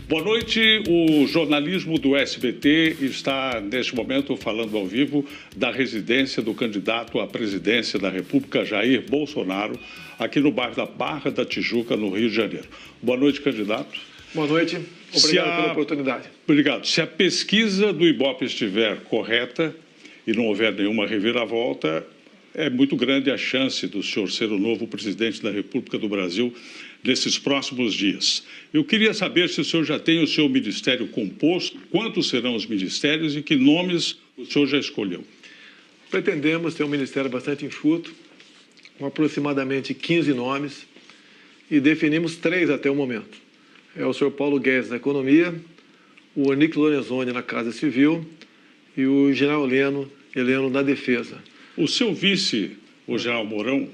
Boa noite. O jornalismo do SBT está, neste momento, falando ao vivo da residência do candidato à presidência da República, Jair Bolsonaro, aqui no bairro da Barra da Tijuca, no Rio de Janeiro. Boa noite, candidato. Boa noite. Obrigado pela oportunidade. Obrigado. Se a pesquisa do Ibope estiver correta e não houver nenhuma reviravolta, é muito grande a chance do senhor ser o novo presidente da República do Brasil nesses próximos dias. Eu queria saber se o senhor já tem o seu ministério composto, quantos serão os ministérios e que nomes o senhor já escolheu. Pretendemos ter um ministério bastante enxuto, com aproximadamente 15 nomes, e definimos 3 até o momento. É o senhor Paulo Guedes na Economia, o Onyx Lorenzoni na Casa Civil e o general Heleno na Defesa. O seu vice, o general Mourão,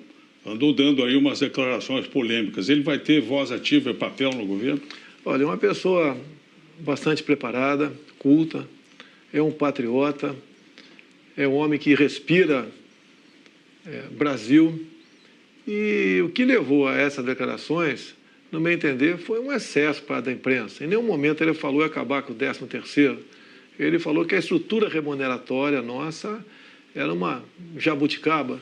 andou dando aí umas declarações polêmicas. Ele vai ter voz ativa e papel no governo? Olha, é uma pessoa bastante preparada, culta, é um patriota, é um homem que respira Brasil. E o que levou a essas declarações, no meu entender, foi um excesso da imprensa. Em nenhum momento ele falou em acabar com o 13º. Ele falou que a estrutura remuneratória nossa era uma jabuticaba.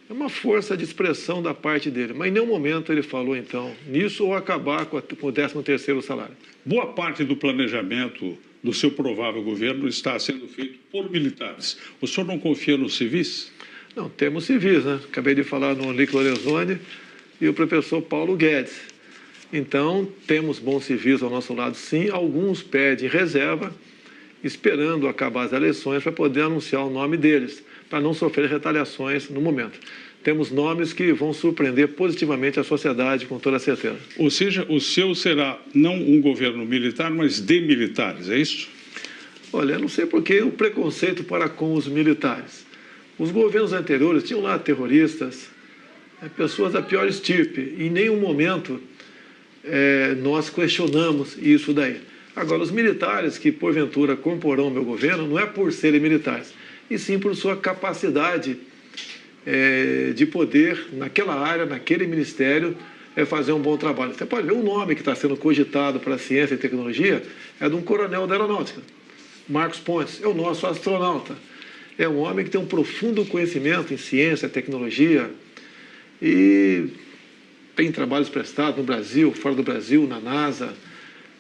É uma força de expressão da parte dele, mas em nenhum momento ele falou, então, nisso ou acabar com o 13º salário. Boa parte do planejamento do seu provável governo está sendo feito por militares. O senhor não confia nos civis? Não, temos civis, né? Acabei de falar no Onyx Lorenzoni e o professor Paulo Guedes. Então, temos bons civis ao nosso lado, sim. Alguns pedem reserva, esperando acabar as eleições para poder anunciar o nome deles, para não sofrer retaliações no momento. Temos nomes que vão surpreender positivamente a sociedade, com toda certeza. Ou seja, o seu será não um governo militar, mas de militares, é isso? Olha, eu não sei por que o preconceito para com os militares. Os governos anteriores tinham lá terroristas, pessoas da pior estirpe. Em nenhum momento nós questionamos isso daí. Agora, os militares que, porventura, comporão o meu governo, não é por serem militares, e sim por sua capacidade de poder, naquela área, naquele ministério, fazer um bom trabalho. Você pode ver o nome que está sendo cogitado para a ciência e tecnologia, é de um coronel da aeronáutica, Marcos Pontes, é o nosso astronauta. É um homem que tem um profundo conhecimento em ciência, tecnologia, e tem trabalhos prestados no Brasil, fora do Brasil, na NASA.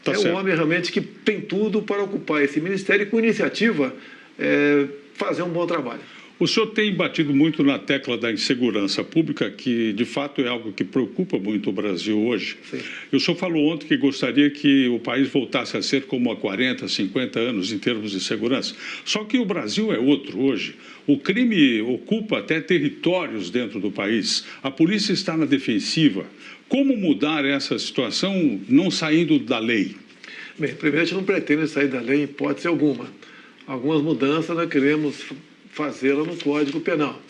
Um homem realmente que tem tudo para ocupar esse ministério e, com iniciativa, fazer um bom trabalho. O senhor tem batido muito na tecla da insegurança pública, que de fato é algo que preocupa muito o Brasil hoje. Sim. O senhor falou ontem que gostaria que o país voltasse a ser como há 40, 50 anos em termos de segurança. Só que o Brasil é outro hoje. O crime ocupa até territórios dentro do país. A polícia está na defensiva. Como mudar essa situação não saindo da lei? Bem, primeiro, a gente não pretende sair da lei em hipótese alguma. Algumas mudanças nós queremos fazê-la no Código Penal.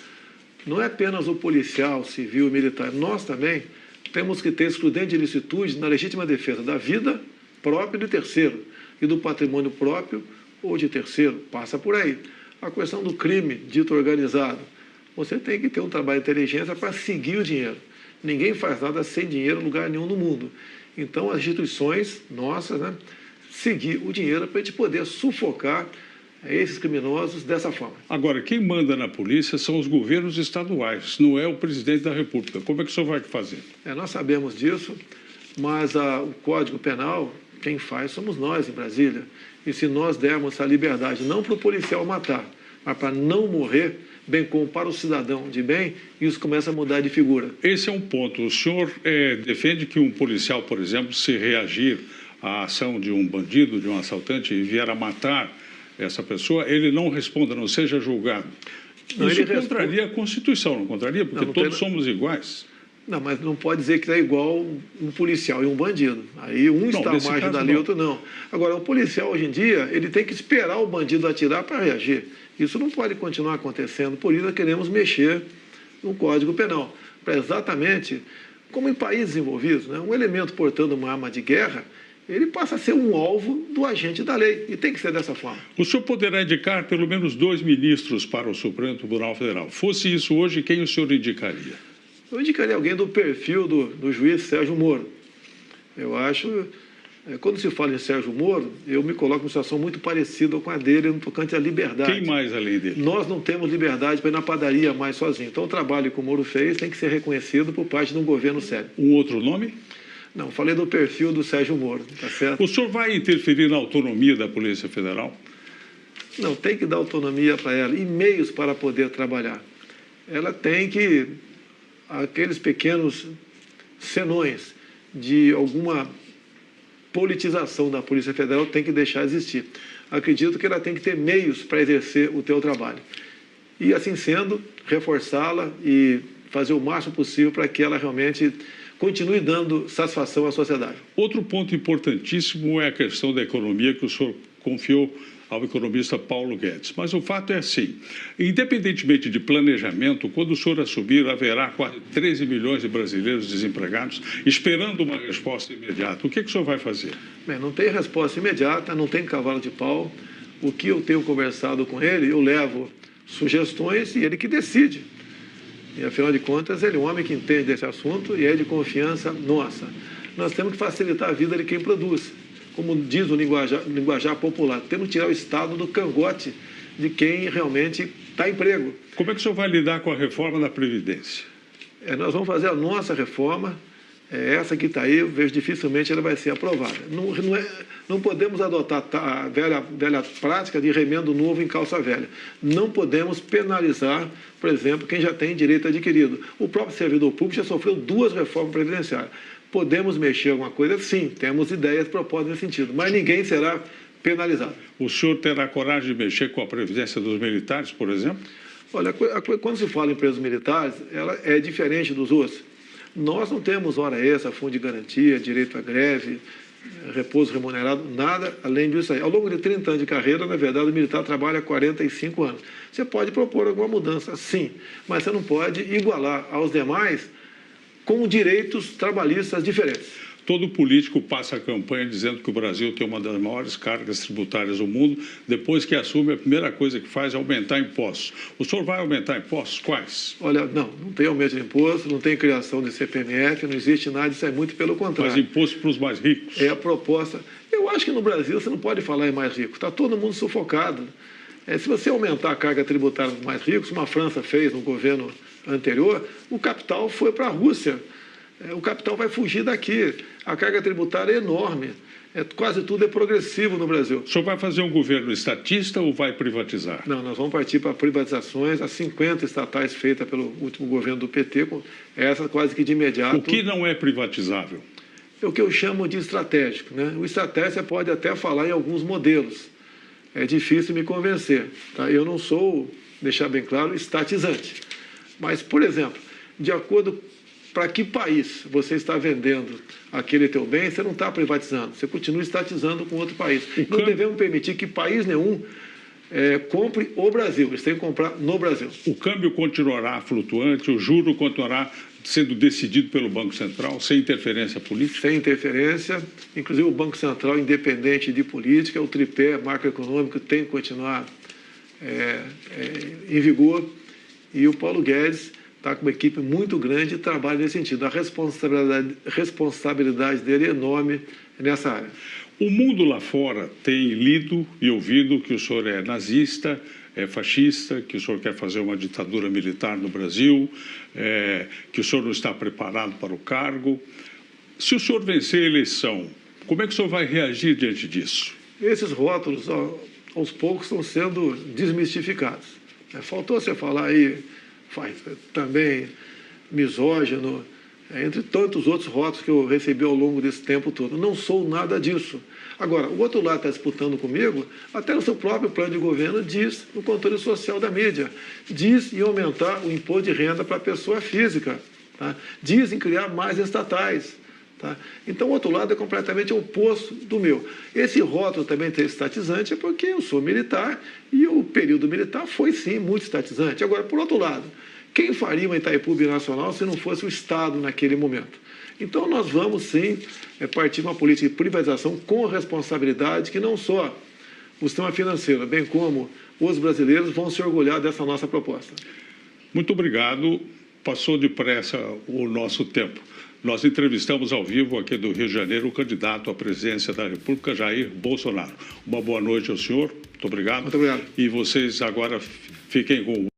Não é apenas o policial, civil e militar. Nós também temos que ter excludente de ilicitude na legítima defesa da vida própria de terceiro e do patrimônio próprio ou de terceiro. Passa por aí. A questão do crime dito organizado. Você tem que ter um trabalho de inteligência para seguir o dinheiro. Ninguém faz nada sem dinheiro em lugar nenhum no mundo. Então, as instituições nossas, seguir o dinheiro para a gente poder sufocar esses criminosos dessa forma. Agora, quem manda na polícia são os governos estaduais, não é o presidente da República. Como é que o senhor vai fazer? Nós sabemos disso, mas o Código Penal, quem faz somos nós em Brasília. E se nós dermos a liberdade, não para o policial matar, mas para não morrer, bem como para o cidadão de bem, isso começa a mudar de figura. Esse é um ponto. O senhor defende que um policial, por exemplo, se reagir à ação de um bandido, de um assaltante, e vier a matar essa pessoa, ele não responda, não seja julgado. Não, isso contraria a Constituição, não contraria? Porque não todos somos iguais. Não, mas não pode dizer que é igual um policial e um bandido. Aí um está à margem da lei, outro não. Agora, o policial, hoje em dia, ele tem que esperar o bandido atirar para reagir. Isso não pode continuar acontecendo. Por isso, nós queremos mexer no Código Penal. Para exatamente, como em países desenvolvidos, um elemento portando uma arma de guerra, ele passa a ser um alvo do agente da lei. E tem que ser dessa forma. O senhor poderá indicar pelo menos 2 ministros para o Supremo Tribunal Federal. Fosse isso hoje, quem o senhor indicaria? Eu indicaria alguém do perfil do juiz Sérgio Moro. Eu acho Quando se fala em Sérgio Moro, eu me coloco numa situação muito parecida com a dele no tocante à liberdade. Quem mais além dele? Nós não temos liberdade para ir na padaria mais sozinho. Então, o trabalho que o Moro fez tem que ser reconhecido por parte de um governo sério. Um outro nome? Não, falei do perfil do Sérgio Moro, tá certo? O senhor vai interferir na autonomia da Polícia Federal? Não, tem que dar autonomia para ela e meios para poder trabalhar. Ela tem que, aqueles pequenos senões de alguma politização da Polícia Federal tem que deixar existir. Acredito que ela tem que ter meios para exercer o teu trabalho. E, assim sendo, reforçá-la e fazer o máximo possível para que ela realmente continue dando satisfação à sociedade. Outro ponto importantíssimo é a questão da economia que o senhor confiou ao economista Paulo Guedes. Mas o fato é assim, independentemente de planejamento, quando o senhor assumir, haverá quase 13 milhões de brasileiros desempregados esperando uma resposta imediata. O que o senhor vai fazer? Bem, não tem resposta imediata, não tem cavalo de pau. O que eu tenho conversado com ele, eu levo sugestões e ele que decide. E, afinal de contas, ele é um homem que entende desse assunto e é de confiança nossa. Nós temos que facilitar a vida de quem produz. Como diz o linguajar popular, temos que tirar o Estado do cangote de quem realmente está em emprego. Como é que o senhor vai lidar com a reforma da Previdência? Nós vamos fazer a nossa reforma, essa que está aí, eu vejo dificilmente ela vai ser aprovada. Não podemos adotar a velha prática de remendo novo em calça velha. Não podemos penalizar, por exemplo, quem já tem direito adquirido. O próprio servidor público já sofreu 2 reformas previdenciárias. Podemos mexer alguma coisa? Sim, temos ideias propostas nesse sentido, mas ninguém será penalizado. O senhor terá coragem de mexer com a Previdência dos militares, por exemplo? Olha, quando se fala em presos militares, ela é diferente dos outros. Nós não temos hora extra, fundo de garantia, direito à greve, repouso remunerado, nada além disso aí. Ao longo de 30 anos de carreira, na verdade, o militar trabalha 45 anos. Você pode propor alguma mudança, sim, mas você não pode igualar aos demais com direitos trabalhistas diferentes. Todo político passa a campanha dizendo que o Brasil tem uma das maiores cargas tributárias do mundo. Depois que assume, a primeira coisa que faz é aumentar impostos. O senhor vai aumentar impostos? Quais? Olha, não tem aumento de imposto, não tem criação de CPMF, não existe nada, isso é muito pelo contrário. Mas imposto para os mais ricos? É a proposta. Eu acho que no Brasil você não pode falar em mais rico, está todo mundo sufocado. Se você aumentar a carga tributária dos mais ricos, como a França fez no governo anterior, o capital foi para a Rússia. O capital vai fugir daqui. A carga tributária é enorme. Quase tudo é progressivo no Brasil. O senhor vai fazer um governo estatista ou vai privatizar? Não, nós vamos partir para privatizações. As 50 estatais feitas pelo último governo do PT, essa quase que de imediato. O que não é privatizável? É o que eu chamo de estratégico, né? O estratégico você pode até falar em alguns modelos. É difícil me convencer. Tá? Eu não sou, deixar bem claro, estatizante. Mas, por exemplo, de acordo para que país você está vendendo aquele teu bem, você não está privatizando, você continua estatizando com outro país. Não devemos permitir que país nenhum compre o Brasil, eles têm que comprar no Brasil. O câmbio continuará flutuante, o juro continuará sendo decidido pelo Banco Central, sem interferência política? Sem interferência, inclusive o Banco Central independente de política, o tripé macroeconômico tem que continuar em vigor, e o Paulo Guedes está com uma equipe muito grande e trabalha nesse sentido. A responsabilidade dele é enorme nessa área. O mundo lá fora tem lido e ouvido que o senhor é nazista, é fascista, que o senhor quer fazer uma ditadura militar no Brasil, que o senhor não está preparado para o cargo. Se o senhor vencer a eleição, como é que o senhor vai reagir diante disso? Esses rótulos, aos poucos, estão sendo desmistificados. Faltou você falar aí também misógino, entre tantos outros rótulos que eu recebi ao longo desse tempo todo. Não sou nada disso. Agora, o outro lado está disputando comigo, até no seu próprio plano de governo diz no controle social da mídia, diz em aumentar o imposto de renda para a pessoa física, tá? Diz em criar mais estatais. Tá? Então, o outro lado é completamente oposto do meu. Esse rótulo também ter estatizante é porque eu sou militar e o período militar foi, sim, muito estatizante. Agora, por outro lado, quem faria uma Itaipu binacional se não fosse o Estado naquele momento? Então, nós vamos, sim, partir de uma política de privatização com responsabilidade que não só o sistema financeiro, bem como os brasileiros vão se orgulhar dessa nossa proposta. Muito obrigado. Passou depressa o nosso tempo. nós entrevistamos ao vivo aqui do Rio de Janeiro o candidato à presidência da República, Jair Bolsonaro. Uma boa noite ao senhor, muito obrigado. Muito obrigado. E vocês agora fiquem com